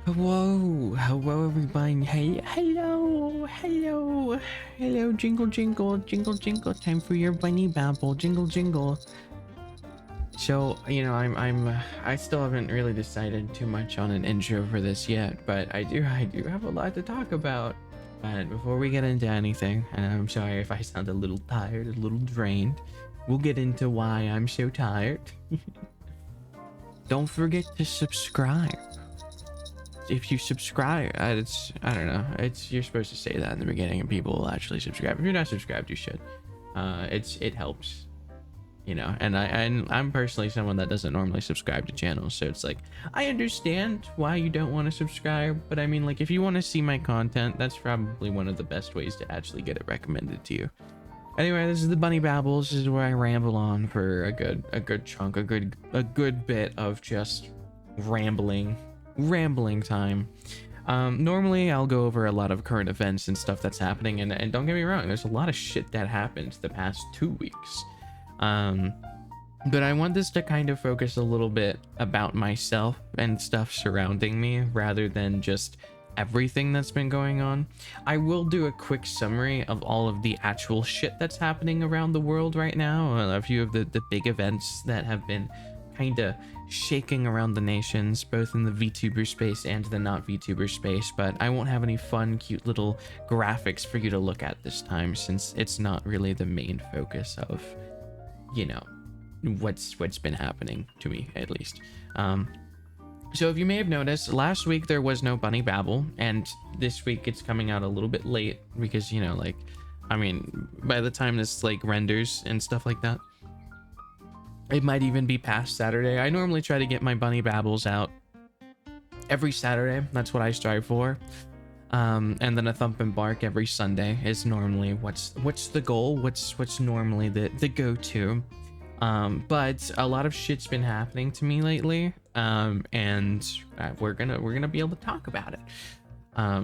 Hello everyone. Hey, hello, jingle jingle, jingle jingle, time for your bunny babble, jingle jingle. So, I still haven't really decided too much on an intro for this yet, but I do have a lot to talk about. But before we get into anything, and I'm sorry if I sound a little tired, a little drained, we'll get into why I'm so tired. Don't forget to subscribe. If you subscribe, I don't know, you're supposed to say that in the beginning and people will actually subscribe. If you're not subscribed, you should. It helps, and I'm personally someone that doesn't normally subscribe to channels, so it's like I understand why you don't want to subscribe, but I mean, like, if you want to see my content, that's probably one of the best ways to actually get it recommended to you. Anyway, this is the Bunny Babbles. This is where I ramble on for a good chunk, a good bit of just rambling time. Normally I'll go over a lot of current events and stuff that's happening, and don't get me wrong, there's a lot of shit that happened the past 2 weeks, but I want this to kind of focus a little bit about myself and stuff surrounding me rather than just everything that's been going on. I will do a quick summary of all of the actual shit that's happening around the world right now, a few of the big events that have been kind of shaking around the nations, both in the VTuber space and the not VTuber space, but I won't have any fun, cute little graphics for you to look at this time, since it's not really the main focus of, what's been happening to me, at least. So if you may have noticed, last week there was no Bunny Babble, and this week it's coming out a little bit late because, by the time this renders and stuff like that, it might even be past Saturday. I normally try to get my Bunny Babbles out every Saturday. That's what I strive for. And then a Thump and Bark every Sunday is normally what's the goal. What's normally the go-to. But a lot of shit's been happening to me lately. And we're gonna be able to talk about it.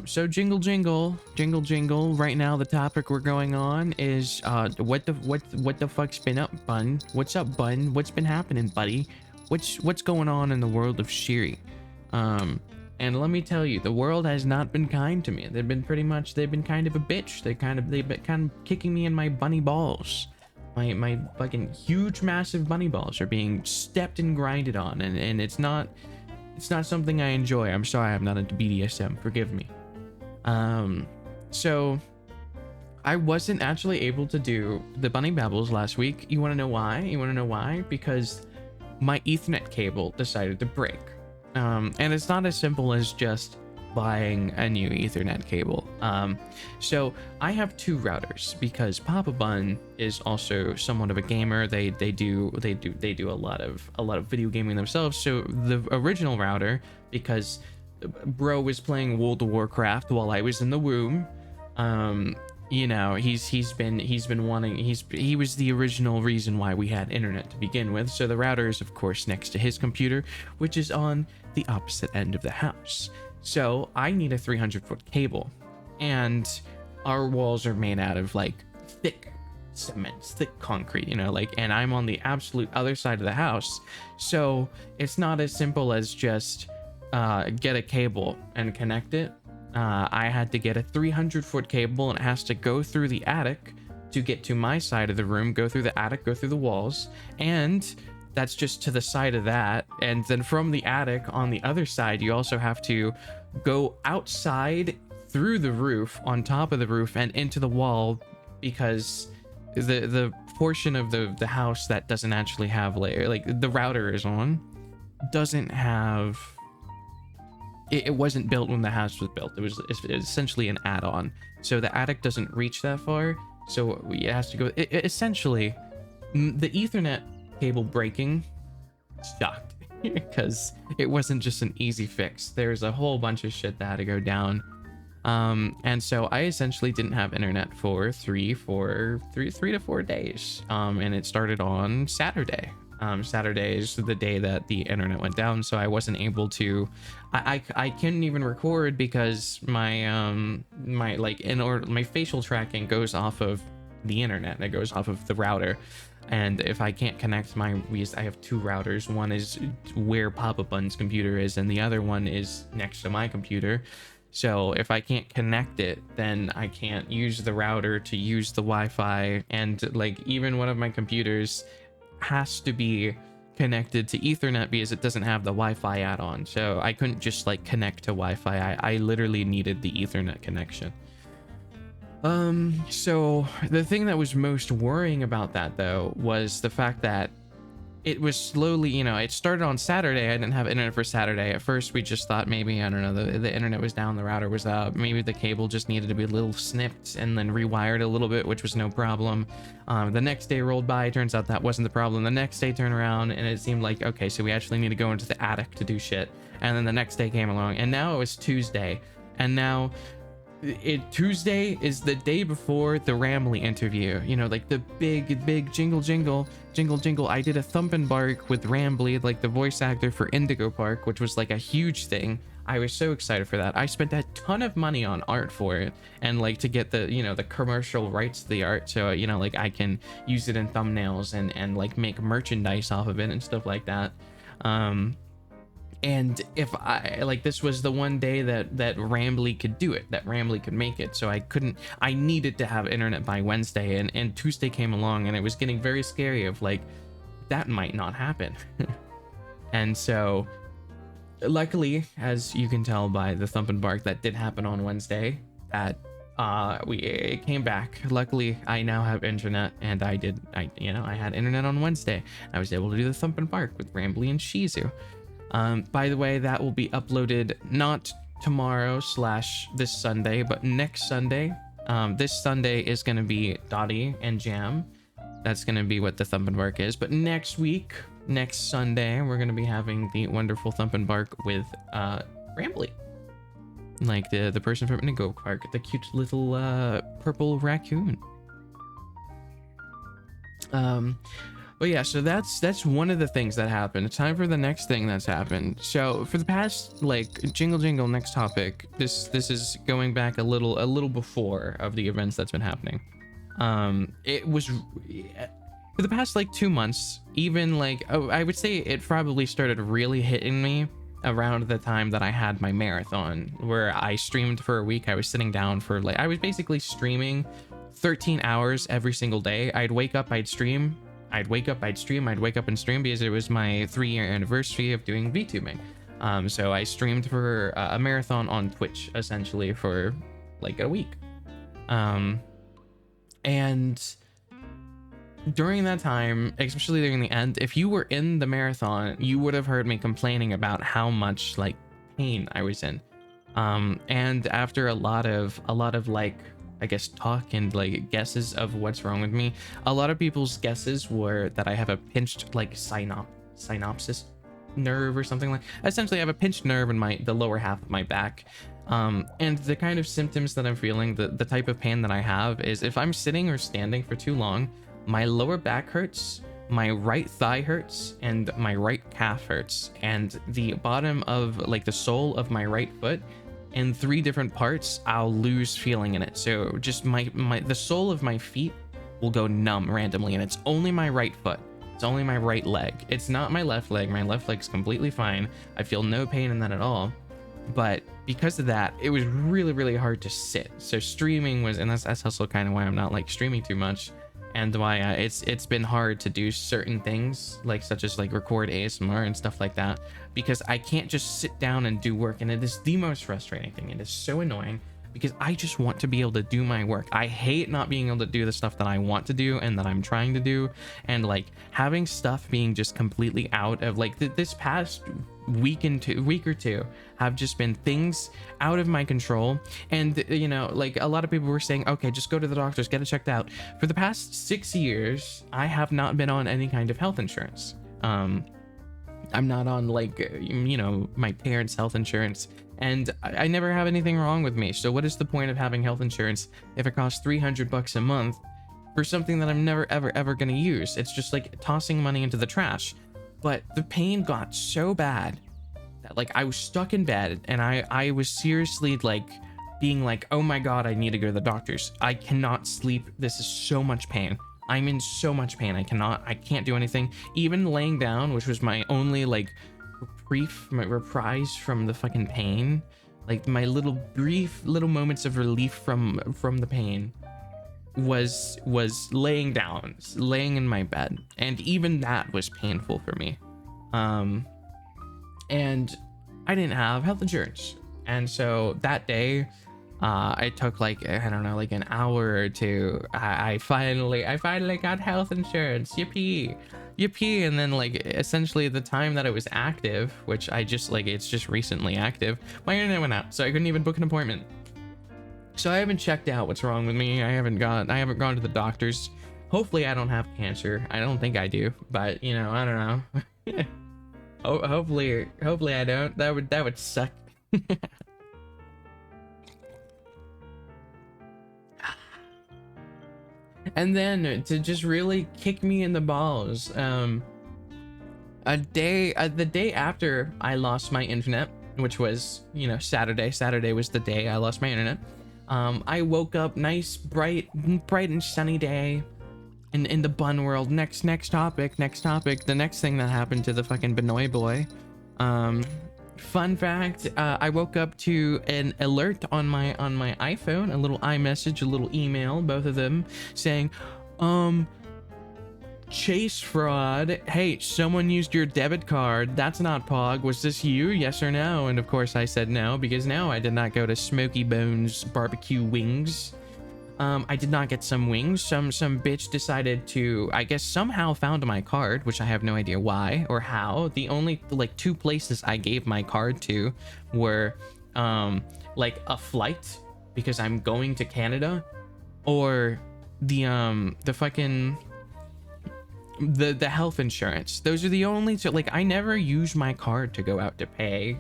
So jingle jingle right now the topic we're going on is what the fuck's been up, bun? What's up, bun? What's been happening, buddy? What's going on in the world of Shiri? And let me tell you, the world has not been kind to me. They've been kind of a bitch. They've been kind of kicking me in my bunny balls. My fucking huge massive bunny balls are being stepped and grinded on, and it's not something I enjoy. I'm sorry, I'm not into BDSM. Forgive me. So I wasn't actually able to do the Bunny Babbles last week. You want to know why? Because my Ethernet cable decided to break. And it's not as simple as just buying a new Ethernet cable. So I have 2 routers because Papa Bun is also somewhat of a gamer. They do a lot of video gaming themselves. So the original router, because bro was playing World of Warcraft while I was in the womb, he was the original reason why we had internet to begin with. So the router is of course next to his computer, which is on the opposite end of the house. So I need a 300-foot cable, and our walls are made out of thick cement, thick concrete, and I'm on the absolute other side of the house. So it's not as simple as just get a cable and connect it. I had to get a 300-foot cable, and it has to go through the attic to get to my side of the room, go through the attic, go through the walls, and that's just to the side of that. And then from the attic on the other side, you also have to go outside through the roof, on top of the roof, and into the wall, because the portion of the house that doesn't actually have the router is on doesn't have it wasn't built when the house was built. It's essentially an add-on, so the attic doesn't reach that far, so it has to go essentially the Ethernet cable breaking sucked because it wasn't just an easy fix. There's a whole bunch of shit that had to go down, and so I essentially didn't have internet for 3 to 4 days, and it started on Saturday. Saturday is the day that the internet went down, so I wasn't able to. I couldn't even record because my my facial tracking goes off of the internet. It goes off of the router. And if I can't connect I have two routers. One is where Papa Bun's computer is, and the other one is next to my computer. So if I can't connect it, then I can't use the router to use the Wi-Fi. And like even one of my computers has to be connected to Ethernet because it doesn't have the Wi-Fi add-on. So I couldn't just like connect to Wi-Fi. I literally needed the Ethernet connection. So the thing that was most worrying about that though was the fact that it was slowly, you know, it started on Saturday. I didn't have internet for Saturday. At first we just thought maybe, I don't know, the internet was down, the router was up, maybe the cable just needed to be a little snipped and then rewired a little bit, which was no problem. The next day rolled by, turns out that wasn't the problem. The next day turned around and it seemed like, okay, so we actually need to go into the attic to do shit. And then the next day came along and now it was Tuesday, and now Tuesday is the day before the Rambley interview, you know, like the big jingle I did a Thump N bark with Rambley, like the voice actor for Indigo Park, which was like a huge thing. I was so excited for that. I spent a ton of money on art for it, and like to get the, you know, the commercial rights to the art, so you know, like I can use it in thumbnails and like make merchandise off of it and stuff like that. And if I like, this was the one day that Rambley could do it, that Rambley could make it. So I needed to have internet by Wednesday, and Tuesday came along and it was getting very scary of like, that might not happen. And so luckily, as you can tell by the Thump N bark, that did happen on Wednesday, that it came back. Luckily I now have internet, and I had internet on Wednesday. I was able to do the Thump N bark with Rambley and Shizu. By the way, that will be uploaded not tomorrow / this Sunday, but next Sunday. This Sunday is going to be Dotty and Jam. That's going to be what the Thump N bark is. But next week, next Sunday, we're going to be having the wonderful Thump N bark with Rambley. Like the person from Indigo Park, the cute little purple raccoon. But yeah, so that's one of the things that happened. It's time for the next thing that's happened. So for the past, like, jingle, next topic, this is going back a little before of the events that's been happening. It was for the past like 2 months, even like, I would say it probably started really hitting me around the time that I had my marathon, where I streamed for a week. I was sitting down for like, I was basically streaming 13 hours every single day. I'd wake up, I'd stream. I'd wake up, I'd stream, I'd wake up and stream, because it was my 3-year anniversary of doing VTubing. So I streamed for a marathon on Twitch, essentially, for like a week. And during that time, especially during the end, if you were in the marathon, you would have heard me complaining about how much like pain I was in. And after a lot of like, I guess, talk and like guesses of what's wrong with me, a lot of people's guesses were that I have a pinched like synopsis nerve or something. Like, essentially I have a pinched nerve in the lower half of my back. And the kind of symptoms that I'm feeling, the type of pain that I have, is if I'm sitting or standing for too long, my lower back hurts, my right thigh hurts, and my right calf hurts, and the bottom of like the sole of my right foot, in 3 different parts, I'll lose feeling in it. So just the sole of my feet will go numb randomly, and it's only my right foot. It's only my right leg. It's not my left leg. My left leg's completely fine. I feel no pain in that at all. But because of that, it was really hard to sit. So streaming was, and that's also kind of why I'm not like streaming too much, and why it's been hard to do certain things, like such as like record ASMR and stuff like that, because I can't just sit down and do work. And it is the most frustrating thing. It is so annoying, because I just want to be able to do my work. I hate not being able to do the stuff that I want to do and that I'm trying to do, and like having stuff being just completely out of like this past week or two have just been things out of my control. And you know, like a lot of people were saying, okay, just go to the doctors, get it checked out. For the past 6 years, I have not been on any kind of health insurance. I'm not on like, you know, my parents' health insurance, and I never have anything wrong with me. So what is the point of having health insurance if it costs $300 a month for something that I'm never ever gonna use? It's just like tossing money into the trash. But the pain got so bad that like I was stuck in bed, and I was seriously like being like, oh my god, I need to go to the doctors. I cannot sleep. This is so much pain. I'm in so much pain. I can't do anything. Even laying down, which was my only like reprise from the fucking pain, like my little brief little moments of relief from the pain, was laying down, laying in my bed, and even that was painful for me. And I didn't have health insurance, and so that day, it took like, I don't know, like an hour or two. I finally got health insurance. Yippee. And then like essentially the time that it was active, which I just like, it's just recently active, my internet went out, so I couldn't even book an appointment. So I haven't checked out what's wrong with me. I haven't gone to the doctors. Hopefully I don't have cancer. I don't think I do, but you know, I don't know. Hopefully I don't. That would suck. And then to just really kick me in the balls, the day after I lost my internet, which was, you know, Saturday was the day I lost my internet. I woke up, nice bright and sunny day in the bun world. Next topic. The next thing that happened to the fucking Benoy boy. Fun fact, I woke up to an alert on my iPhone, a little iMessage, a little email, both of them saying, chase fraud. Hey, someone used your debit card. That's not Pog. Was this you? Yes or no? And of course I said no, because no, I did not go to Smoky Bones barbecue wings. I did not get some wings. Some bitch decided to, I guess, somehow found my card, which I have no idea why or how. The only like 2 places I gave my card to were like a flight, because I'm going to Canada, or the fucking the health insurance. Those are the only two. Like, I never use my card to go out to pay.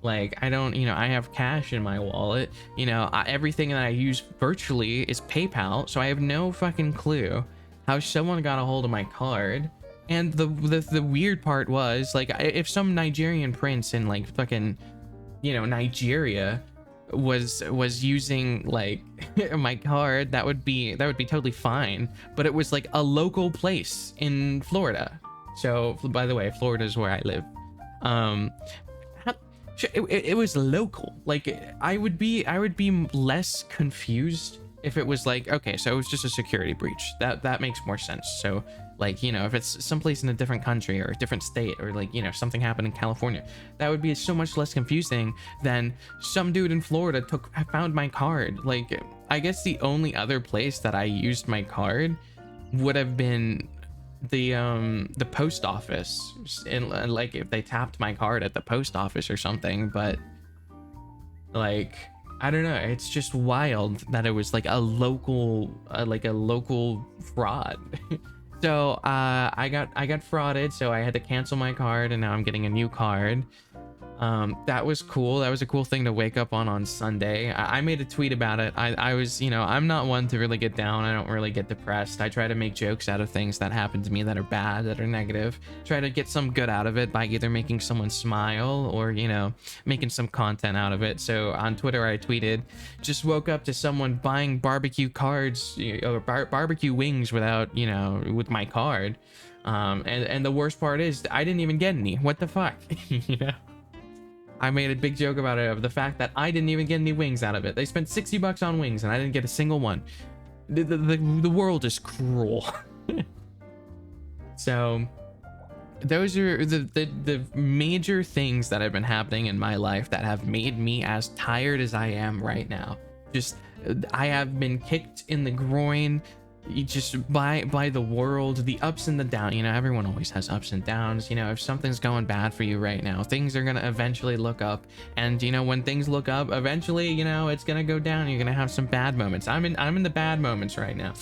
Like, I don't, you know, I have cash in my wallet, you know, everything that I use virtually is PayPal, so I have no fucking clue how someone got a hold of my card. And the weird part was, like, if some Nigerian prince in like fucking, you know, Nigeria was using like my card, that would be totally fine. But it was like a local place in Florida. So, by the way, Florida is where I live. It was local. Like, I would be less confused if it was like, okay, so it was just a security breach. That makes more sense. So, like, you know, if it's someplace in a different country or a different state, or like, you know, something happened in California, that would be so much less confusing than some dude in Florida found my card. Like, I guess the only other place that I used my card would have been the post office, and like if they tapped my card at the post office or something. But like, I don't know, it's just wild that it was like a local fraud. So I got frauded, so I had to cancel my card, and now I'm getting a new card. That was cool. That was a cool thing to wake up on Sunday. I made a tweet about it. I was, you know, I'm not one to really get down. I don't really get depressed. I try to make jokes out of things that happen to me that are bad, that are negative. Try to get some good out of it by either making someone smile or, you know, making some content out of it. So on Twitter, I tweeted, just woke up to someone buying barbecue cards or barbecue wings without, you know, with my card. And the worst part is I didn't even get any. What the fuck? You know? I made a big joke about it, of the fact that I didn't even get any wings out of it. They spent $60 on wings and I didn't get a single one. The world is cruel. So those are the major things that have been happening in my life that have made me as tired as I am right now. Just, I have been kicked in the groin just by the world, the ups and the downs. You know, everyone always has ups and downs. You know, if something's going bad for you right now, things are gonna eventually look up, and you know, when things look up, eventually, you know, it's gonna go down. You're gonna have some bad moments. I'm in the bad moments right now.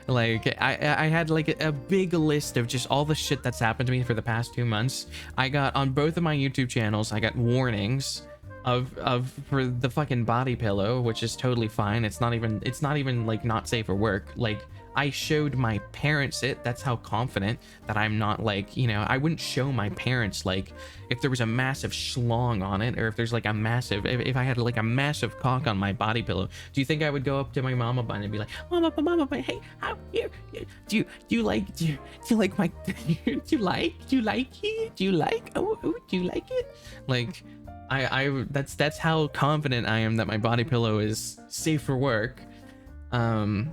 Like, I had like a big list of just all the shit that's happened to me for the past 2 months. I got, on both of my YouTube channels, I got warnings for the fucking body pillow, which is totally fine. It's not even like not safe for work. Like, I showed my parents it. That's how confident that I'm not like, you know, I wouldn't show my parents like if there was a massive schlong on it, or if there's like a massive, if I had like a massive cock on my body pillow. Do you think I would go up to my mama bun and be like, mama bun, hey, how here? Do you like my do you like it? Like that's how confident I am that my body pillow is safe for work. And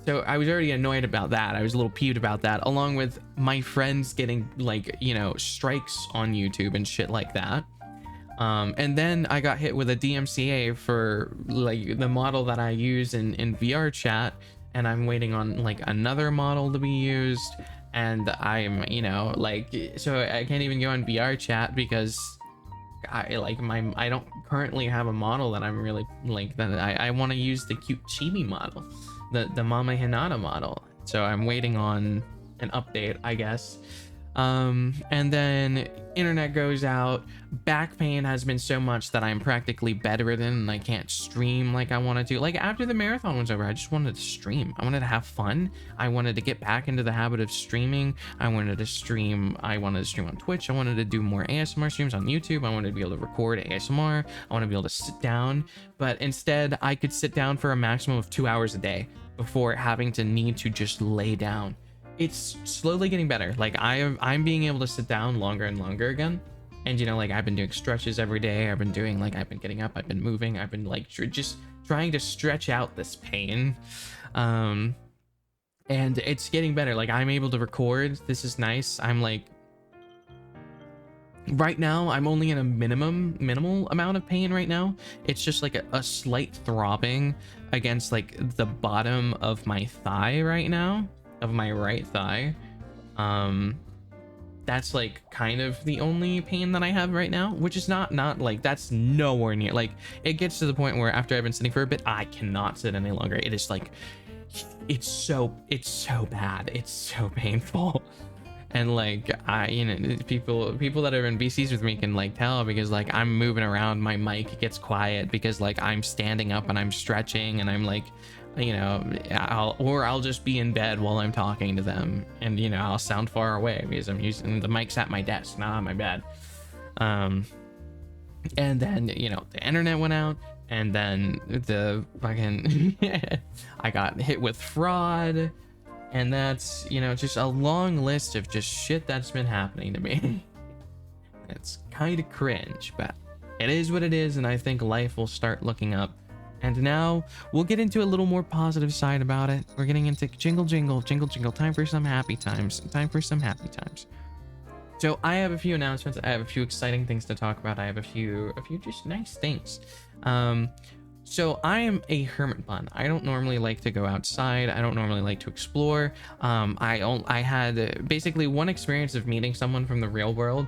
so I was already annoyed about that. I was a little peeved about that, along with my friends getting like, you know, strikes on YouTube and shit like that. And then I got hit with a DMCA for like the model that I use in VR chat, and I'm waiting on like another model to be used. And I'm, you know, like, so I can't even go on VR chat because I don't currently have a model that I'm really like, that I want to use the cute chibi model, the Mama Hinata model. So I'm waiting on an update, I guess. And then internet goes out. Back pain has been so much that I'm practically bedridden and I can't stream like I wanted to. Like after the marathon was over, I just wanted to stream. I wanted to have fun. I wanted to get back into the habit of streaming. I wanted to stream on Twitch. I wanted to do more ASMR streams on YouTube. I wanted to be able to record ASMR. I want to be able to sit down, but instead I could sit down for a maximum of 2 hours a day before having to need to just lay down. It's slowly getting better. Like I'm being able to sit down longer and longer again. And you know, like I've been doing stretches every day. I've been getting up, I've been moving, I've been like just trying to stretch out this pain. And it's getting better. Like I'm able to record. This is nice. I'm like, right now I'm only in a minimal amount of pain right now. It's just like a slight throbbing against like the bottom of my thigh right now, of my right thigh. That's like kind of the only pain that I have right now, which is not like, that's nowhere near, like it gets to the point where after I've been sitting for a bit, I cannot sit any longer. It is like, it's so bad, it's so painful. And like you know, people that are in BCs with me can like tell, because like I'm moving around, my mic gets quiet because like I'm standing up and I'm stretching, and I'm like, you know, I'll just be in bed while I'm talking to them, and you know, I'll sound far away because I'm using the mic's at my desk, not on my bed. And then, you know, the internet went out, and then the fucking I got hit with fraud. And that's, you know, just a long list of just shit that's been happening to me. It's kind of cringe, but it is what it is, and I think life will start looking up. And now we'll get into a little more positive side about it. We're getting into jingle jingle, jingle jingle, time for some happy times. Time for some happy times. So I have a few announcements. I have a few exciting things to talk about. I have a few just nice things. So I am a hermit bun. I don't normally like to go outside. I don't normally like to explore. I had basically one experience of meeting someone from the real world,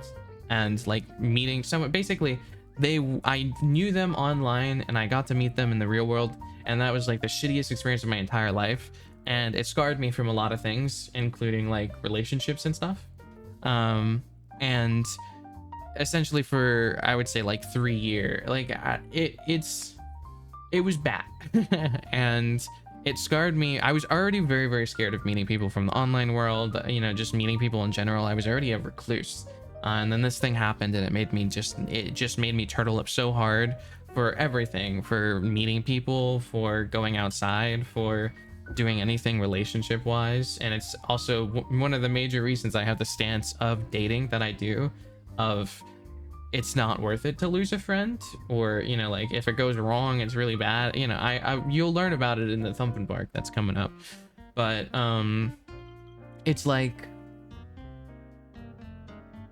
and like meeting someone, basically I knew them online and I got to meet them in the real world, and that was like the shittiest experience of my entire life, and it scarred me from a lot of things, including like relationships and stuff. And essentially for, I would say like 3 years, like it was bad. And it scarred me. I was already very, very scared of meeting people from the online world, you know, just meeting people in general. I was already a recluse. And then this thing happened, and it just made me turtle up so hard for everything, for meeting people, for going outside, for doing anything relationship wise. And it's also one of the major reasons I have the stance of dating that I do, of it's not worth it to lose a friend, or, you know, like if it goes wrong, it's really bad. You know, you'll learn about it in the Thump N that's coming up. But it's like,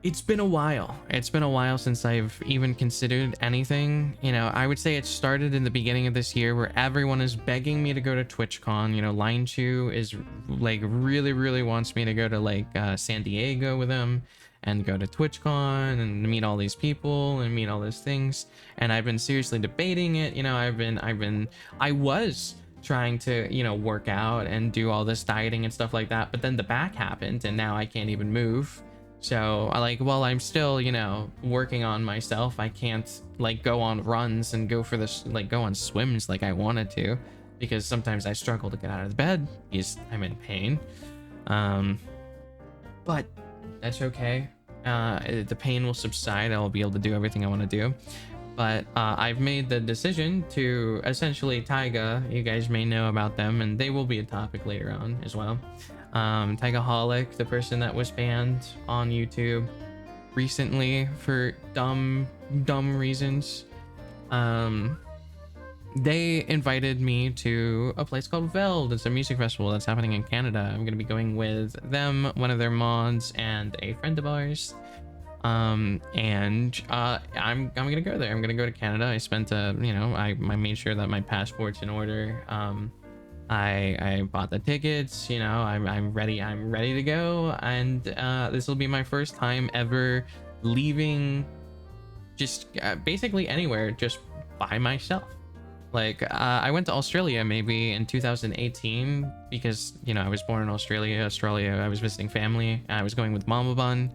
it's been a while. It's been a while since I've even considered anything. You know, I would say it started in the beginning of this year, where everyone is begging me to go to TwitchCon. You know, Line Chew is like really wants me to go to like San Diego with him, and go to TwitchCon and meet all these people and meet all these things. And I've been seriously debating it. You know, I was trying to, you know, work out and do all this dieting and stuff like that, but then the back happened, and now I can't even move. So while I'm still, you know, working on myself, I can't like go on runs and go for this, like go on swims like I wanted to, because sometimes I struggle to get out of the bed because I'm in pain. But that's okay. The pain will subside. I'll be able to do everything I want to do. But I've made the decision to essentially Taiga. You guys may know about them, and they will be a topic later on as well. Taigaholic, the person that was banned on YouTube recently for dumb reasons. They invited me to a place called Veld. It's a music festival that's happening in Canada. I'm gonna be going with them, one of their mods, and a friend of ours. I'm gonna go there. I'm gonna go to Canada. I spent I made sure that my passport's in order. I bought the tickets. I'm ready to go, and this will be my first time ever leaving just basically anywhere just by myself. Like I went to Australia maybe in 2018 because I was born in Australia. I was visiting family. I was going with Mama Bun,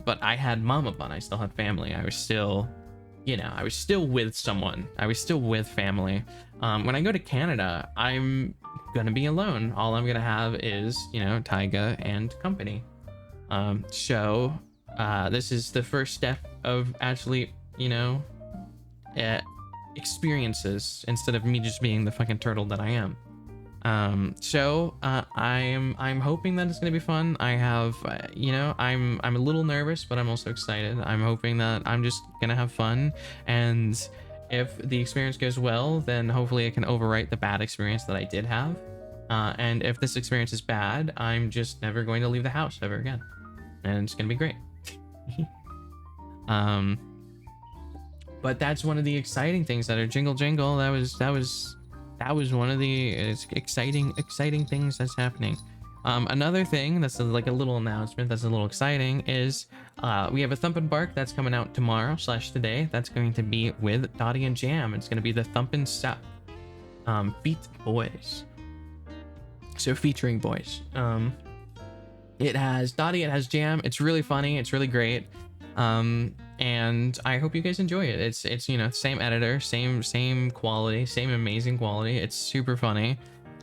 but I had Mama Bun. I still had family. I was still with someone. I was still with family. When I go to Canada, I'm gonna be alone. All I'm gonna have is Taiga and company. So this is the first step of actually experiences instead of me just being the fucking turtle that I am. I'm hoping that it's gonna be fun. I have I'm a little nervous, but I'm also excited. I'm hoping that I'm just gonna have fun, and if the experience goes well, then hopefully I can overwrite the bad experience that I did have. And if this experience is bad, I'm just never going to leave the house ever again, and it's gonna be great. But that's one of the exciting things that are jingle jingle. That was one of the exciting things that's happening. Another thing that's like a little announcement that's a little exciting is we have a Thump N that's coming out tomorrow / today. That's going to be with Dotty and Jam. It's going to be the Thump N feat boys. So featuring boys. It has Dotty, it has Jam. It's really funny. It's really great. And I hope you guys enjoy it. It's same editor, same quality, same amazing quality. It's super funny.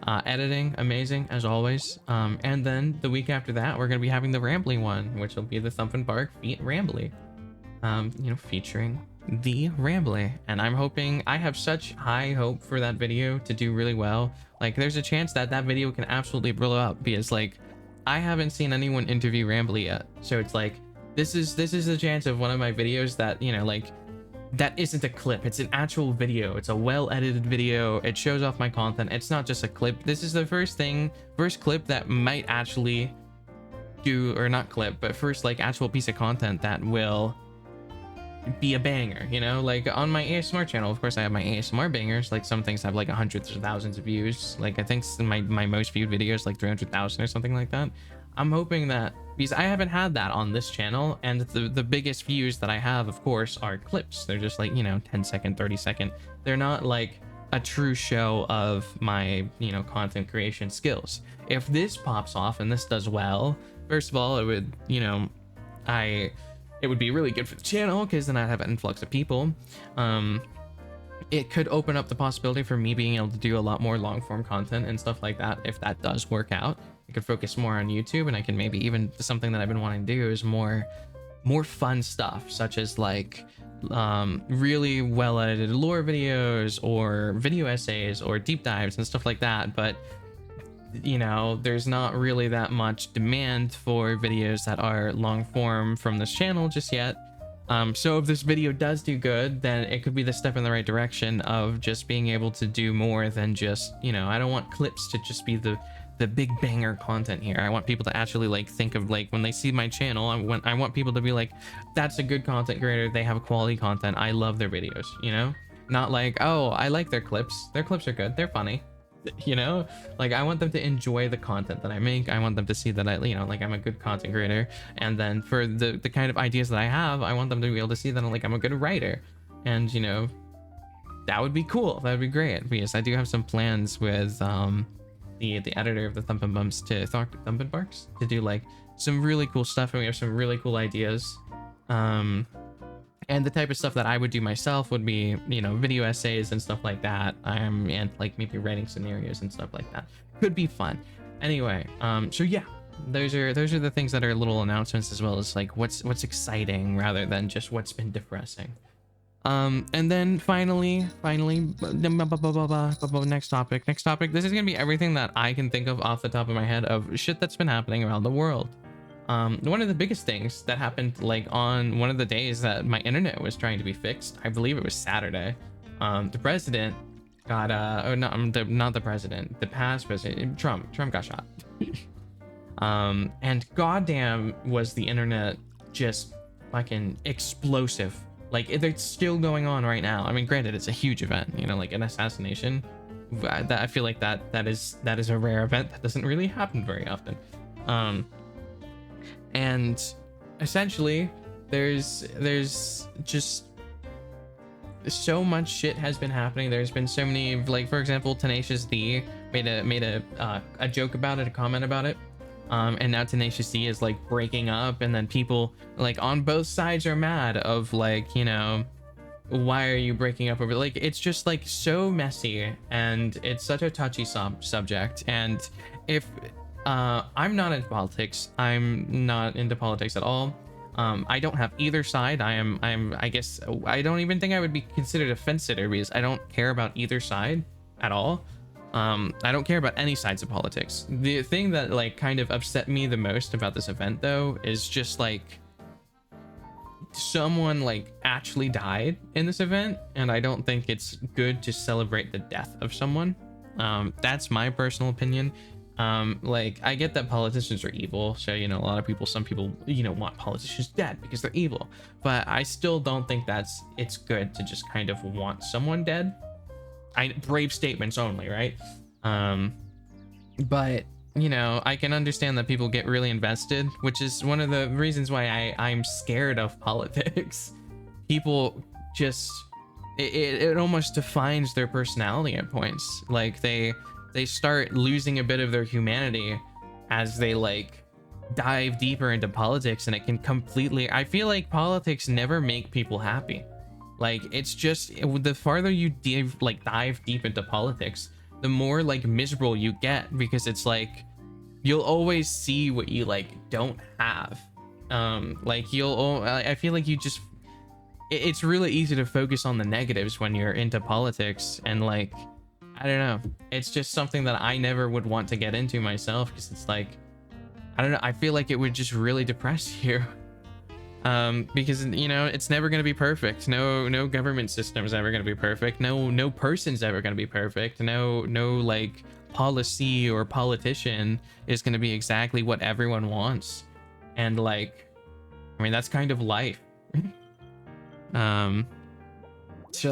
Editing amazing as always. And then the week after that, we're gonna be having the rambley one, which will be the Thump N feat rambley. Featuring the rambley. And I have such high hope for that video to do really well. Like there's a chance that video can absolutely blow up because like I haven't seen anyone interview rambley yet. So it's like this is the chance of one of my videos that that isn't a clip. It's an actual video. It's a well edited video. It shows off my content. It's not just a clip. This is the first clip that might actually do, or not clip, but first like actual piece of content that will be a banger. Like on my ASMR channel, of course I have my ASMR bangers. Like some things have like hundreds or thousands of views. Like I think my most viewed videos like 300,000 or something like that. I'm hoping that, because I haven't had that on this channel, and the biggest views that I have, of course, are clips. They're just like 10-second, 30-second. They're not like a true show of my content creation skills. If this pops off and this does well, first of all, it would it would be really good for the channel, because then I'd have an influx of people. It could open up the possibility for me being able to do a lot more long form content and stuff like that if that does work out. I could focus more on YouTube, and I can maybe even, something that I've been wanting to do is more fun stuff, such as like really well edited lore videos or video essays or deep dives and stuff like that. But there's not really that much demand for videos that are long form from this channel just yet. So if this video does do good, then it could be the step in the right direction of just being able to do more than just I don't want clips to just be the big banger content here. I want people to actually like think of, like, when they see my channel, I want people to be like, that's a good content creator, they have quality content, I love their videos, not like, oh, I like their clips are good, they're funny, like I want them to enjoy the content that I make. I want them to see that like I'm a good content creator, and then for the kind of ideas that I have, I want them to be able to see that I'm a good writer, and that would be cool. That would be great, because I do have some plans with the editor of the Thump N to do like some really cool stuff, and we have some really cool ideas. And the type of stuff that I would do myself would be, you know, video essays and stuff like that. And like maybe writing scenarios and stuff like that. Could be fun. Anyway, so yeah, those are the things that are little announcements, as well as like what's exciting rather than just what's been depressing. And then finally, next topic. This is gonna be everything that I can think of off the top of my head of shit that's been happening around the world. One of the biggest things that happened like on one of the days that my internet was trying to be fixed, I believe it was Saturday, the president got not the president, the past president, Trump got shot. And goddamn was the internet just fucking explosive. Like it's still going on right now. I mean, granted, it's a huge event, you know, like an assassination. That I feel like that is a rare event that doesn't really happen very often. And essentially there's just so much shit has been happening. There's been so many, like for example, Tenacious D made a joke about it, a comment about it. And now Tenacious D is like breaking up, and then people like on both sides are mad of like, you know, why are you breaking up over, like it's just like so messy, and it's such a touchy subject. And if I'm not into politics, I'm not into politics at all. I don't have either side. I guess I don't even think I would be considered a fence sitter, because I don't care about either side at all. I don't care about any sides of politics. The thing that like kind of upset me the most about this event though is just like someone like actually died in this event, and I don't think it's good to celebrate the death of someone. That's my personal opinion. Like I get that politicians are evil, so you know, some people you know want politicians dead because they're evil, but I still don't think it's good to just kind of want someone dead. Brave statements only, right? But you know, I can understand that people get really invested, which is one of the reasons why I'm scared of politics. People just it almost defines their personality at points. Like they start losing a bit of their humanity as they like dive deeper into politics, and it can completely, I feel like politics never make people happy. Like it's just the farther you dive deep into politics, the more like miserable you get, because it's like you'll always see what you like don't have. Like I feel like you just, it's really easy to focus on the negatives when you're into politics, and like I don't know, it's just something that I never would want to get into myself, because it's like I don't know, I feel like it would just really depress you. Because you know, it's never going to be perfect. No government system is ever going to be perfect. No person's ever going to be perfect. No like policy or politician is going to be exactly what everyone wants. And like, I mean, that's kind of life. So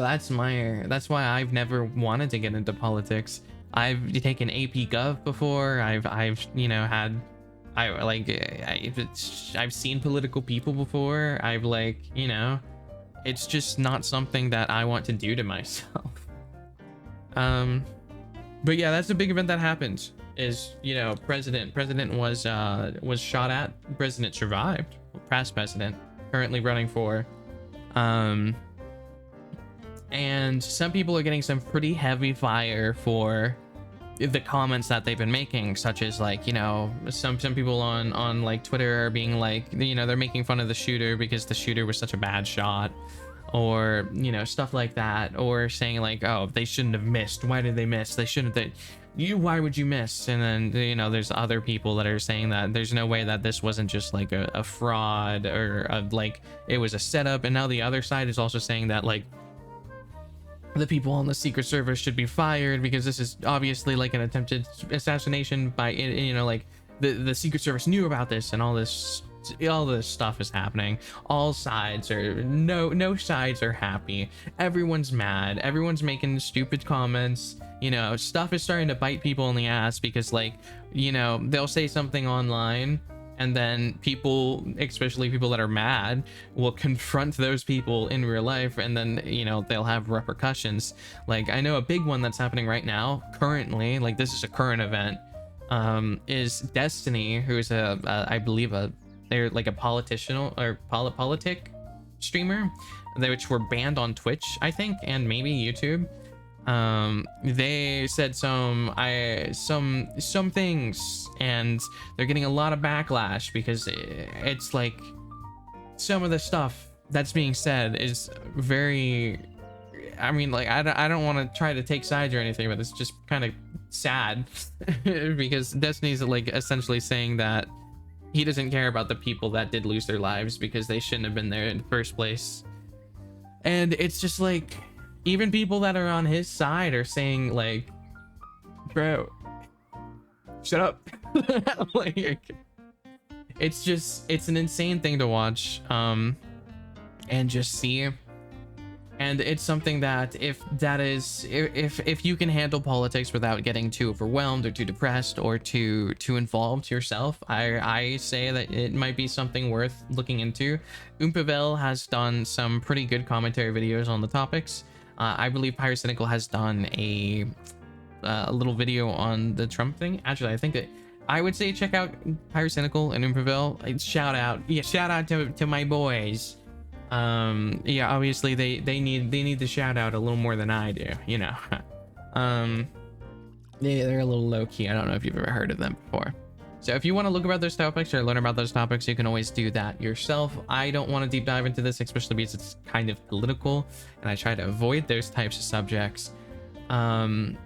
that's why I've never wanted to get into politics. I've taken AP Gov before. I've you know had, I've seen political people before. I've like, you know, it's just not something that I want to do to myself. But yeah, that's a big event that happened. Is, you know, president was shot at. President survived. Past president, currently running for. And some people are getting some pretty heavy fire for the comments that they've been making, such as like, you know, some people on like Twitter are being like, you know, they're making fun of the shooter because the shooter was such a bad shot, or you know, stuff like that, or saying like, oh, they shouldn't have missed, why did they miss, why would you miss? And then, you know, there's other people that are saying that there's no way that this wasn't just like a fraud, or like it was a setup. And now the other side is also saying that like the people on the Secret Service should be fired because this is obviously like an attempted assassination by, you know, like the Secret Service knew about this, and all this stuff is happening. All sides are, no sides are happy. Everyone's mad. Everyone's making stupid comments. You know, stuff is starting to bite people in the ass, because like, you know, they'll say something online, and then people, especially people that are mad, will confront those people in real life, and then, you know, they'll have repercussions. Like I know a big one that's happening right now currently, like this is a current event, is Destiny, who's I believe they're like a politician or politic, streamer, which were banned on Twitch, I think, and maybe YouTube. They said some things, and they're getting a lot of backlash because it's like some of the stuff that's being said is very, I mean, like, I don't want to try to take sides or anything, but it's just kind of sad because Destiny's like essentially saying that he doesn't care about the people that did lose their lives because they shouldn't have been there in the first place. And it's just like, even people that are on his side are saying like, bro, shut up. Like, it's an insane thing to watch and just see. And it's something that if you can handle politics without getting too overwhelmed or too depressed or too involved yourself, I say that it might be something worth looking into. Oompavel has done some pretty good commentary videos on the topics. I believe Pyrocynical has done a little video on the Trump thing. Actually, I think that I would say check out Pyrocynical and Oompavel. Shout out to my boys. Yeah, obviously they need the shout out a little more than I do, you know. They're a little low key. I don't know if you've ever heard of them before. So if you want to look about those topics or learn about those topics, you can always do that yourself. I don't want to deep dive into this, especially because it's kind of political, and I try to avoid those types of subjects. And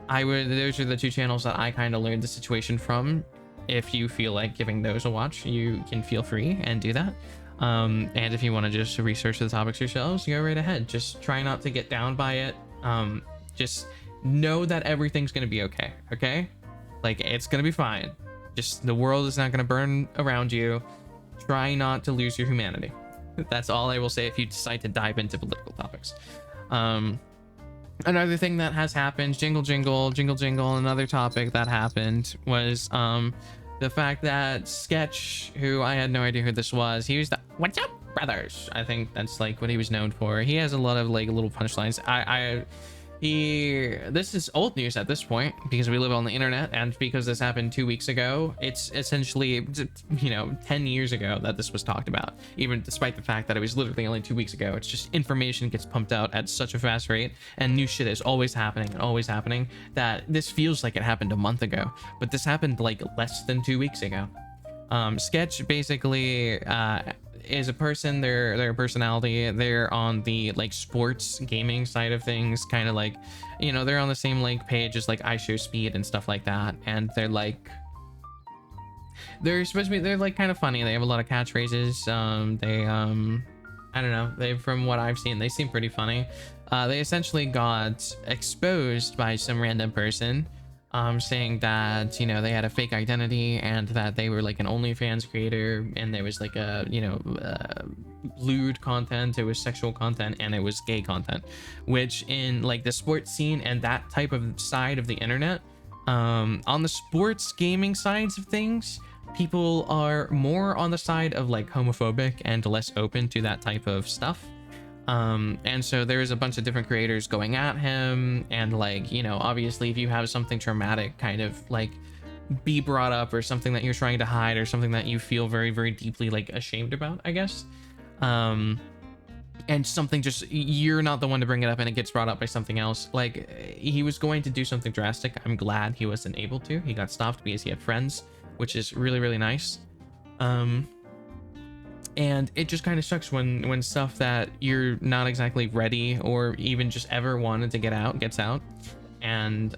those are the two channels that I kind of learned the situation from. If you feel like giving those a watch, you can feel free and do that. And if you want to just research the topics yourselves, go right ahead. Just try not to get down by it. Just know that everything's going to be okay. Okay? Like, it's going to be fine. Just the world is not going to burn around you. Try not to lose your humanity. That's all I will say if you decide to dive into political topics. Another thing that has happened, jingle, another topic that happened was, the fact that Sketch, who I had no idea who this was, he was the "What's up, brothers?" I think that's like what he was known for. He has a lot of like little punchlines. This is old news at this point because we live on the internet, and because this happened 2 weeks ago, it's essentially, you know, 10 years ago that this was talked about, even despite the fact that it was literally only 2 weeks ago. It's just information gets pumped out at such a fast rate, and new shit is always happening, that this feels like it happened a month ago, but this happened like less than 2 weeks ago. Sketch basically is a person, they're a personality. They're on the like sports gaming side of things, kind of like, you know, they're on the same like page as like I Show Speed and stuff like that, and they're like, they're supposed to be, they're like kind of funny. They have a lot of catchphrases. I don't know, they, from what I've seen, they seem pretty funny. They essentially got exposed by some random person, saying that, you know, they had a fake identity and that they were like an OnlyFans creator, and there was like a, you know, lewd content, it was sexual content, and it was gay content, which in like the sports scene and that type of side of the internet, on the sports gaming sides of things, people are more on the side of like homophobic and less open to that type of stuff. And so there's a bunch of different creators going at him, and like, you know, obviously if you have something traumatic kind of like be brought up, or something that you're trying to hide, or something that you feel very, very deeply like ashamed about, I guess, and something just, you're not the one to bring it up and it gets brought up by something else. Like, he was going to do something drastic. I'm glad he wasn't able to. He got stopped because he had friends, which is really, really nice. And it just kind of sucks when stuff that you're not exactly ready or even just ever wanted to get out gets out. And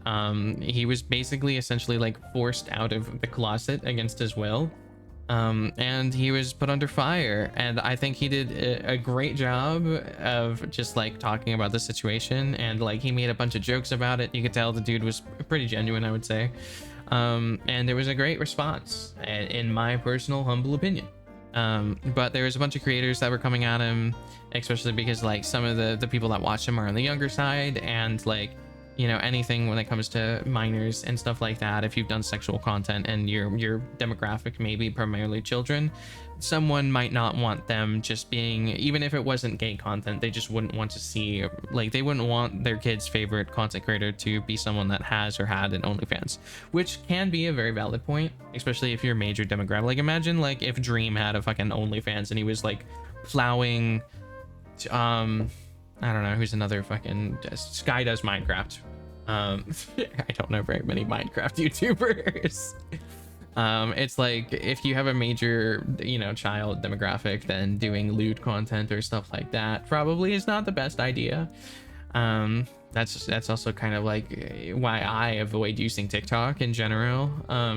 he was basically essentially like forced out of the closet against his will, and he was put under fire. And I think he did a great job of just like talking about the situation, and like he made a bunch of jokes about it. You could tell the dude was pretty genuine, I would say. And there was a great response, in my personal humble opinion. But there was a bunch of creators that were coming at him, especially because like some of the people that watch him are on the younger side, and like, you know, anything when it comes to minors and stuff like that, if you've done sexual content and your demographic may be primarily children, someone might not want them just being, even if it wasn't gay content, they just wouldn't want to see, like, they wouldn't want their kid's favorite content creator to be someone that has or had an OnlyFans, which can be a very valid point, especially if you're a major demographic. Like, imagine like if Dream had a fucking OnlyFans and he was like plowing. I don't know who's another fucking Sky does Minecraft. I don't know very many Minecraft YouTubers. It's like if you have a major, you know, child demographic, then doing lewd content or stuff like that probably is not the best idea. That's also kind of like why I avoid using TikTok in general,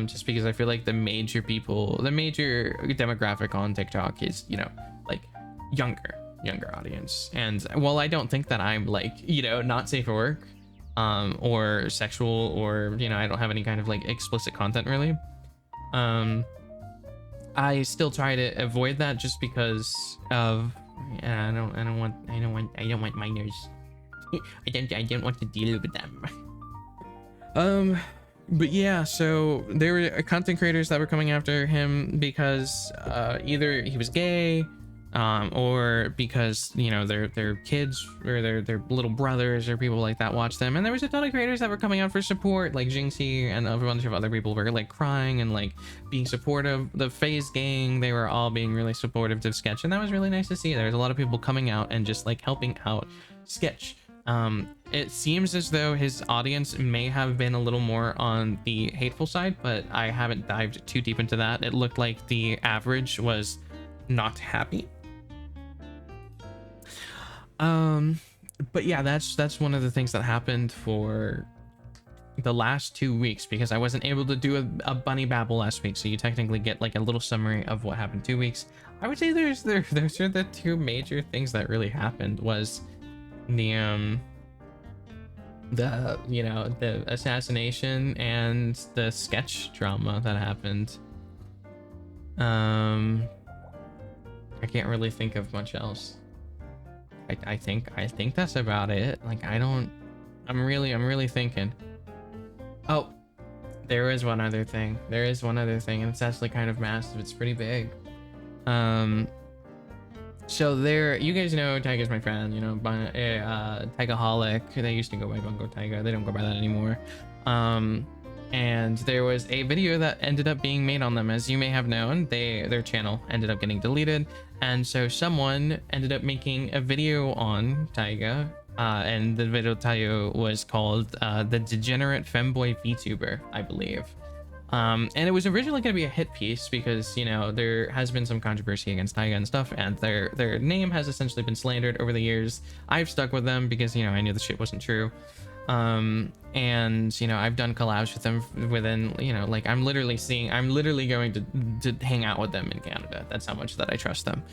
just because I feel like the major demographic on TikTok is, you know, like younger audience. And while I don't think that I'm like, you know, not safe for work, or sexual, or, you know, I don't have any kind of like explicit content really, I still try to avoid that just because of, I don't want minors. I don't want to deal with them. But yeah, so there were content creators that were coming after him because either he was gay, or because, you know, their kids or their little brothers or people like that watch them. And there was a ton of creators that were coming out for support, like Jinxie and a bunch of other people were like crying and like being supportive. The FaZe gang, they were all being really supportive to Sketch, and that was really nice to see. There's a lot of people coming out and just like helping out Sketch. It seems as though his audience may have been a little more on the hateful side, but I haven't dived too deep into that. It looked like the average was not happy. But yeah, that's one of the things that happened for the last 2 weeks, because I wasn't able to do a bunny babble last week, so you technically get like a little summary of what happened 2 weeks. I would say those are the two major things that really happened. Was the you know, the assassination and the Sketch drama that happened. I can't really think of much else. I think that's about it. Like, I'm really thinking. Oh, there is one other thing. And it's actually kind of massive. It's pretty big. So there, you guys know Taiga's my friend, you know, Taigaholic. They used to go by Bungo Taiga. They don't go by that anymore. And there was a video that ended up being made on them. As you may have known, their channel ended up getting deleted, and so someone ended up making a video on Taiga, and the video title was called the Degenerate Femboy Vtuber, I believe. And it was originally going to be a hit piece because, you know, there has been some controversy against Taiga and stuff, and their name has essentially been slandered over the years. I've stuck with them because, you know, I knew the shit wasn't true. And, you know, I've done collabs with them within, you know, like I'm literally going to hang out with them in Canada. That's how much that I trust them.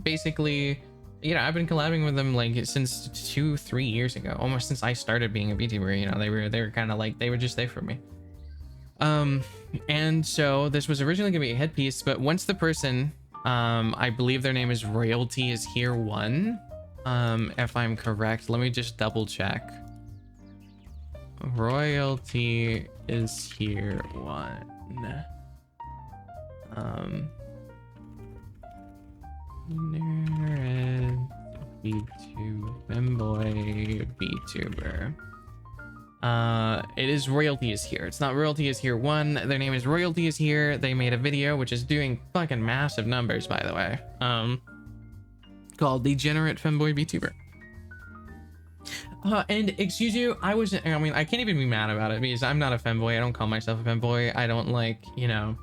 Basically, you know, I've been collabing with them like since 2-3 years ago, almost since I started being a VTuber. You know, they were kind of like, they were just there for me. And so this was originally gonna be a headpiece, but once the person, I believe their name is Royalty is Here One, if I'm correct, let me just double check. Royalty is Here One. Degenerate Femboy Vtuber. It is Royalty is Here. It's not Royalty is Here One. Their name is Royalty is Here. They made a video which is doing fucking massive numbers, by the way. Called Degenerate Femboy Vtuber. And excuse you, I can't even be mad about it because I'm not a femboy. I don't call myself a femboy. I don't like, you know,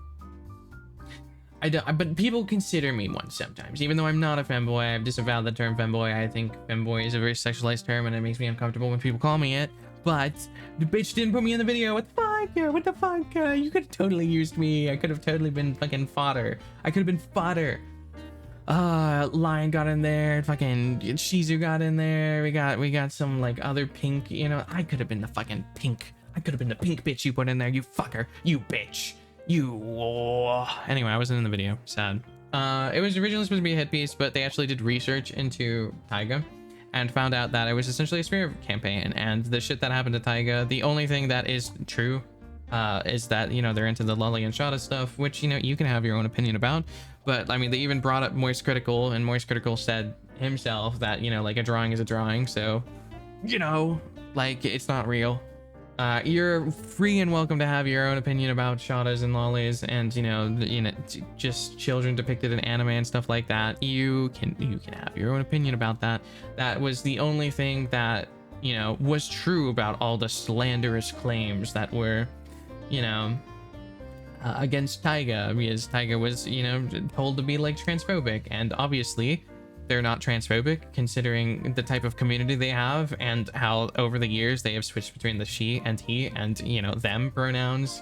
but people consider me one sometimes, even though I'm not a femboy. I've disavowed the term femboy. I think femboy is a very sexualized term and it makes me uncomfortable when people call me it. But the bitch didn't put me in the video. What the fuck? What the fuck? You could have totally used me. I could have totally been fucking fodder. I could have been fodder. Lion got in there. Fucking Shizu got in there. We got some like other pink. You know, I could have been the fucking pink. I could have been the pink bitch you put in there. You fucker. You bitch. Anyway, I wasn't in the video. Sad. It was originally supposed to be a hit piece, but they actually did research into Taiga and found out that it was essentially a smear campaign. And the shit that happened to Taiga, the only thing that is true is that, you know, they're into the lolly and shada stuff, which, you know, you can have your own opinion about. But I mean, they even brought up Moist Critical, and Moist Critical said himself that, you know, like a drawing is a drawing. So, you know, like it's not real. You're free and welcome to have your own opinion about shadas and lollies and just children depicted in anime and stuff like that. You can have your own opinion about that. That was the only thing that was true about all the slanderous claims that were against Taiga, because Taiga was told to be like transphobic, and obviously they're not transphobic considering the type of community they have and how over the years they have switched between the she and he and them pronouns.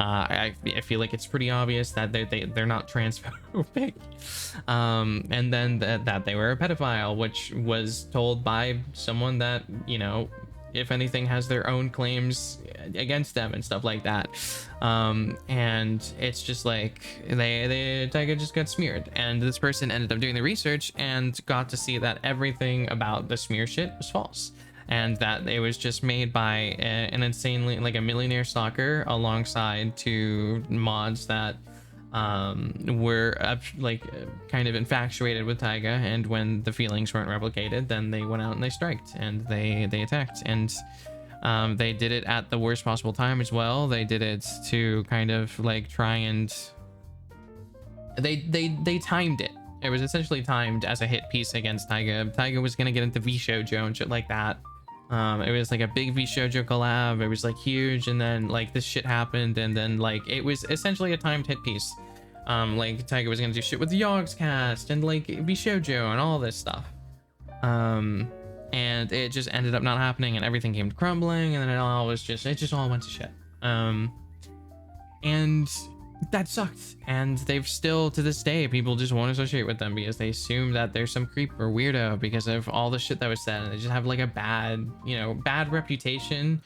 I feel like it's pretty obvious that they're not transphobic. And then that they were a pedophile, which was told by someone that if anything has their own claims against them and stuff like that. And it's just like Taiga just got smeared, and this person ended up doing the research and got to see that everything about the smear shit was false, and that it was just made by an insanely a millionaire stalker alongside two mods that were kind of infatuated with Taiga, and when the feelings weren't replicated, then they went out and they striked and they attacked, and they did it at the worst possible time as well. They did it to kind of try and they timed it. It was essentially timed as a hit piece against Taiga. Taiga was gonna get into V-Shoujo and shit like that. It was like a big V-Shoujo collab. It was huge, and then this shit happened, and then it was essentially a timed hit piece. Taiga was gonna do shit with the Yogs cast and V-Shoujo and all this stuff. And it just ended up not happening, and everything came crumbling, and then it just all went to shit. And that sucked, and they've still to this day people just won't associate with them because they assume that there's some creep or weirdo because of all the shit that was said, and they just have a bad reputation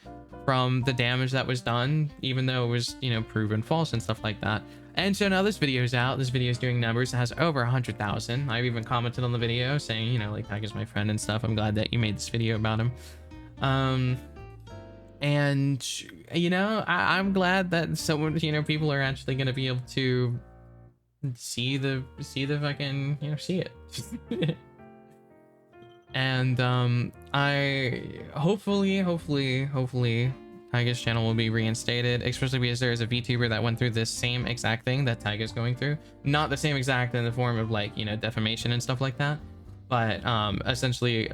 from the damage that was done, even though it was proven false and stuff like that. And so now this video is out. This video is doing numbers. It has over 100,000. I've even commented on the video saying Taiga's my friend and stuff. I'm glad that you made this video about him. And I'm glad that someone people are actually going to be able to see the fucking see it. And I hopefully Taiga's channel will be reinstated, especially because there is a VTuber that went through this same exact thing that Taiga's going through. Not the same exact in the form of defamation and stuff like that, but essentially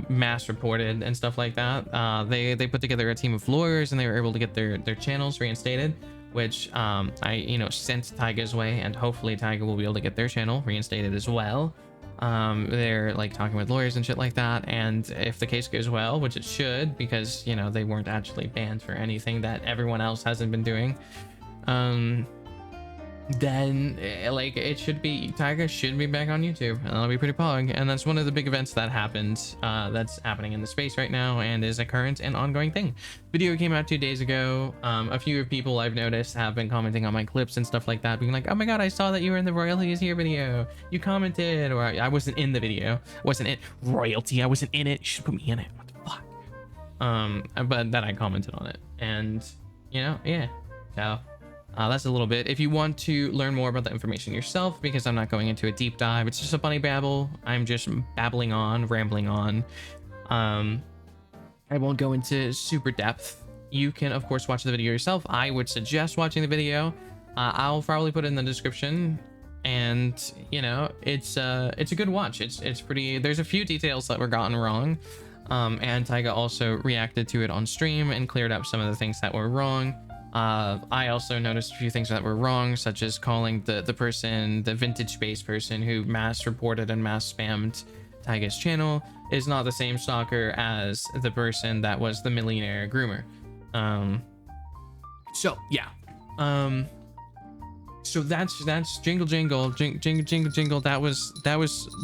mass reported and stuff like that. They put together a team of lawyers, and they were able to get their channels reinstated, which I sent Taiga's way, and hopefully Taiga will be able to get their channel reinstated as well. They're talking with lawyers and shit like that, and if the case goes well, which it should, because they weren't actually banned for anything that everyone else hasn't been doing, then it should be, Taiga should be back on YouTube, and that'll be pretty pog. And that's one of the big events that happened, that's happening in the space right now and is a current and ongoing thing. Video came out 2 days ago. A few people I've noticed have been commenting on my clips and stuff like that, being like, oh my god, I saw that you were in the Royalty is Here video, you commented. Or I wasn't in the video, wasn't in Royalty, I wasn't in it, you should put me in it, what the fuck. But then I commented on it, and yeah, so that's a little bit. If you want to learn more about the information yourself, because I'm not going into a deep dive, it's just a bunny babble. I'm just babbling on, rambling on. I won't go into super depth. You can, of course, watch the video yourself. I would suggest watching the video. I'll probably put it in the description. And, it's a good watch. It's pretty... There's a few details that were gotten wrong. And Taiga also reacted to it on stream and cleared up some of the things that were wrong. I also noticed a few things that were wrong, such as calling the person, the vintage space person who mass reported and mass spammed Taiga's channel, is not the same stalker as the person that was the millionaire groomer. So yeah. So that's jingle jingle jingle. That was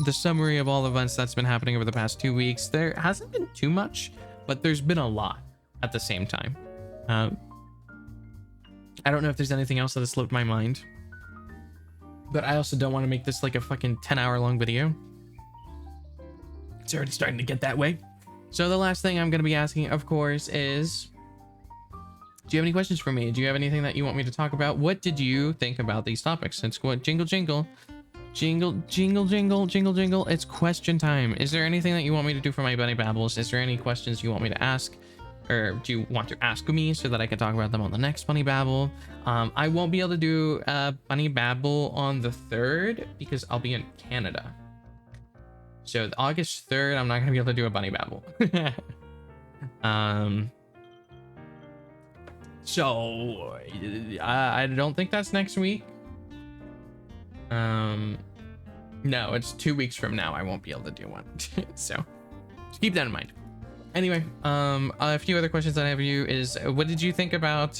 the summary of all events that's been happening over the past 2 weeks. There hasn't been too much, but there's been a lot at the same time. I don't know if there's anything else that has slipped my mind, but I also don't want to make this a fucking 10-hour long video. It's already starting to get that way. So the last thing I'm going to be asking, of course, is, do you have any questions for me? Do you have anything that you want me to talk about? What did you think about these topics? It's what, jingle jingle, jingle jingle jingle jingle jingle. It's question time. Is there anything that you want me to do for my bunny babbles? Is there any questions you want me to ask? or do you want to ask me so that I can talk about them on the next Bunny Babble? I won't be able to do a Bunny Babble on the 3rd because I'll be in Canada. So August 3rd, I'm not gonna be able to do a Bunny Babble. So I don't think that's next week. No, it's 2 weeks from now. I won't be able to do one. So just keep that in mind. Anyway, a few other questions that I have for you is, what did you think about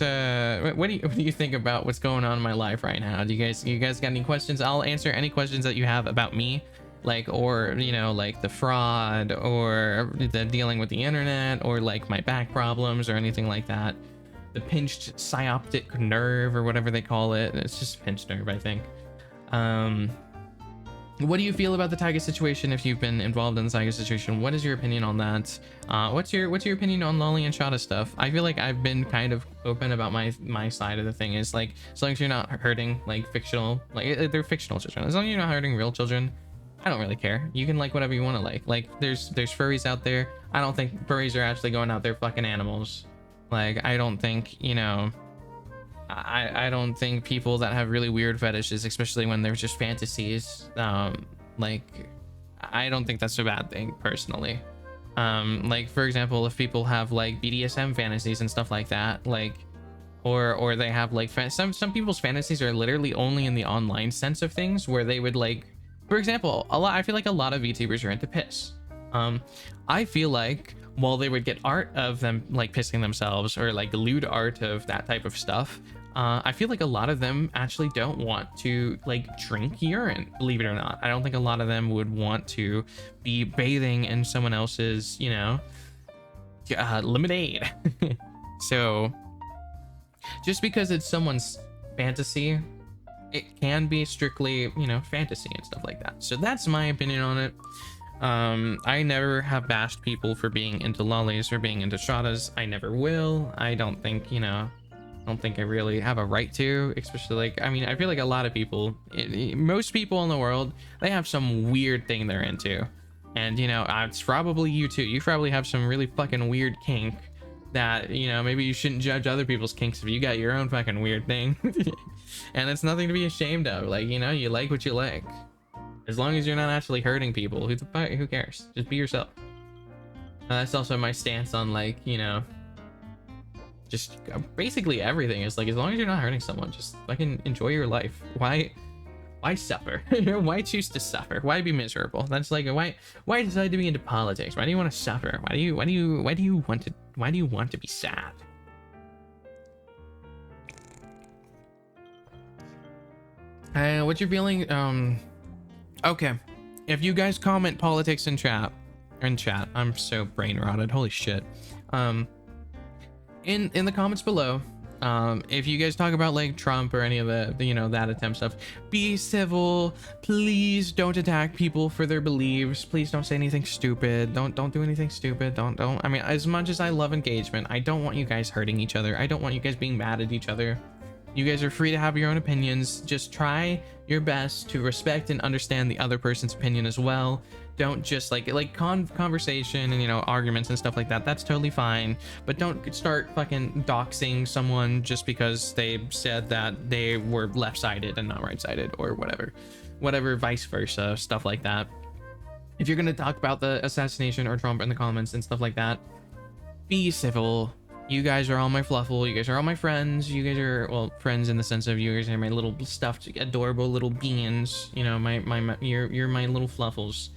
what do you think about what's going on in my life right now? Do you guys got any questions? I'll answer any questions that you have about me, like, or you know, like the fraud or the dealing with the internet, or like my back problems or anything like that. The pinched synaptic nerve or whatever they call it. It's just pinched nerve, I think. What do you feel about the Taiga situation? If you've been involved in the Taiga situation, what is your opinion on that? What's your opinion on Lolly and Shada stuff? I feel like I've been kind of open about my side of the thing. Is like, as long as you're not hurting like fictional, like they're fictional children, as long as you're not hurting real children, I don't really care. You can like whatever you want to like. Like there's furries out there. I don't think furries are actually going out there fucking animals. Like I don't think, you know, I don't think people that have really weird fetishes, especially when they're just fantasies, like I don't think that's a bad thing personally. Like for example, if people have like BDSM fantasies and stuff like that, like or they have like some people's fantasies are literally only in the online sense of things, where they would like, for example, I feel like a lot of VTubers are into piss. I feel like while they would get art of them like pissing themselves, or like lewd art of that type of stuff, I feel like a lot of them actually don't want to like drink urine, believe it or not. I don't think a lot of them would want to be bathing in someone else's, you know, lemonade. So just because it's someone's fantasy, it can be strictly, you know, fantasy and stuff like that. So that's my opinion on it. I never have bashed people for being into lollies or being into shadas. I never will. I don't think, you know, I don't think I really have a right to, especially like, I mean, I feel like a lot of people, most people in the world, they have some weird thing they're into. And, you know, it's probably you too. You probably have some really fucking weird kink that, you know, maybe you shouldn't judge other people's kinks if you got your own fucking weird thing. And it's nothing to be ashamed of. Like, you know, you like what you like. As long as you're not actually hurting people, who cares? Just be yourself. That's also my stance on, like, you know, just basically everything is like, as long as you're not hurting someone, just fucking enjoy your life. Why suffer? Why choose to suffer? Why be miserable? That's like, why decide to be into politics? Why do you want to suffer? Why do you want to be sad? What's your feeling? Okay, if you guys comment politics in chat, I'm so brain rotted. Holy shit. In the comments below, if you guys talk about like Trump or any of the you know, that attempt stuff, be civil. Please don't attack people for their beliefs. Please don't say anything stupid. Don't do anything stupid. Don't. I mean, as much as I love engagement, I don't want you guys hurting each other. I don't want you guys being mad at each other. You guys are free to have your own opinions. Just try your best to respect and understand the other person's opinion as well. Don't just like conversation and, you know, arguments and stuff like that. That's totally fine. But don't start fucking doxing someone just because they said that they were left-sided and not right-sided, or whatever, vice versa, stuff like that. If you're gonna talk about the assassination or Trump in the comments and stuff like that, be civil. You guys are all my fluffle. You guys are all my friends. You guys are, well, friends in the sense of you guys are my little stuffed, adorable little beans. You know, you're my little fluffles.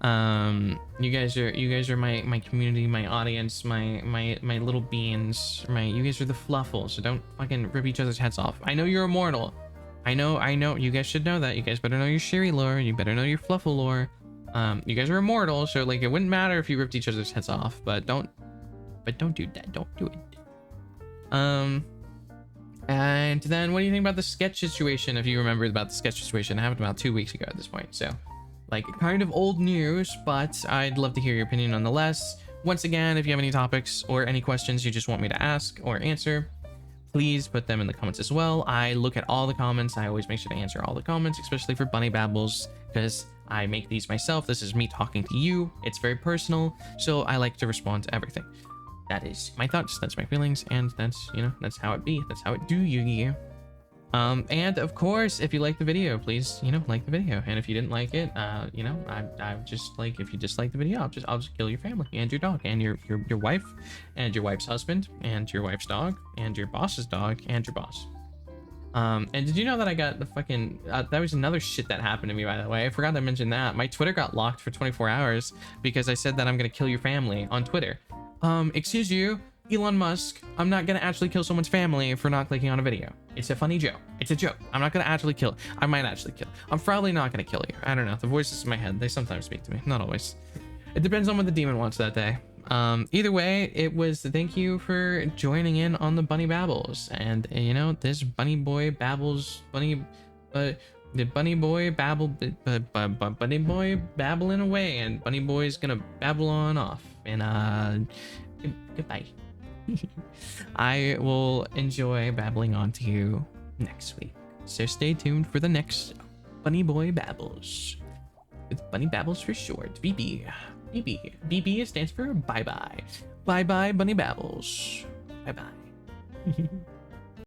You guys are my community, my audience, my little beans. You guys are the fluffles. So don't fucking rip each other's heads off. I know you're immortal. I know. You guys should know that. You guys better know your Sherry lore. You better know your fluffle lore. You guys are immortal, so like it wouldn't matter if you ripped each other's heads off. But don't do that. Don't do it. And then what do you think about the sketch situation? If you remember about the sketch situation, it happened about 2 weeks ago at this point. So like kind of old news, but I'd love to hear your opinion nonetheless. Once again, if you have any topics or any questions you just want me to ask or answer, please put them in the comments as well. I look at all the comments. I always make sure to answer all the comments, especially for Bunny Babbles, because I make these myself. This is me talking to you. It's very personal, so I like to respond to everything. that is my thoughts, that's my feelings, and that's, you know, that's how it be. That's how it do, Yu-Gi-Oh! And of course, if you like the video, please, you know, like the video. And if you didn't like it, you know, I just like, if you dislike the video, I'll just kill your family and your dog and your wife and your wife's husband and your wife's dog and your boss's dog and your boss. And did you know that I got the fucking, that was another shit that happened to me, by the way. I forgot to mention that. My Twitter got locked for 24 hours because I said that I'm gonna kill your family on Twitter. Excuse you, Elon Musk, I'm not gonna actually kill someone's family for not clicking on a video. It's a funny joke. It's a joke. I'm not gonna actually kill. I might actually kill. I'm probably not gonna kill you. I don't know. The voices in my head, they sometimes speak to me. Not always. It depends on what the demon wants that day. Either way, it was thank you for joining in on the Bunny Babbles. And you know, this bunny boy babbles, the bunny boy babble, bunny boy babbling away, and bunny boy's gonna babble on off. And goodbye. I will enjoy babbling on to you next week. So stay tuned for the next Bunny Boy Babbles. With Bunny Babbles for short. BB. BB. BB stands for bye-bye. Bye-bye, Bunny Babbles. Bye-bye.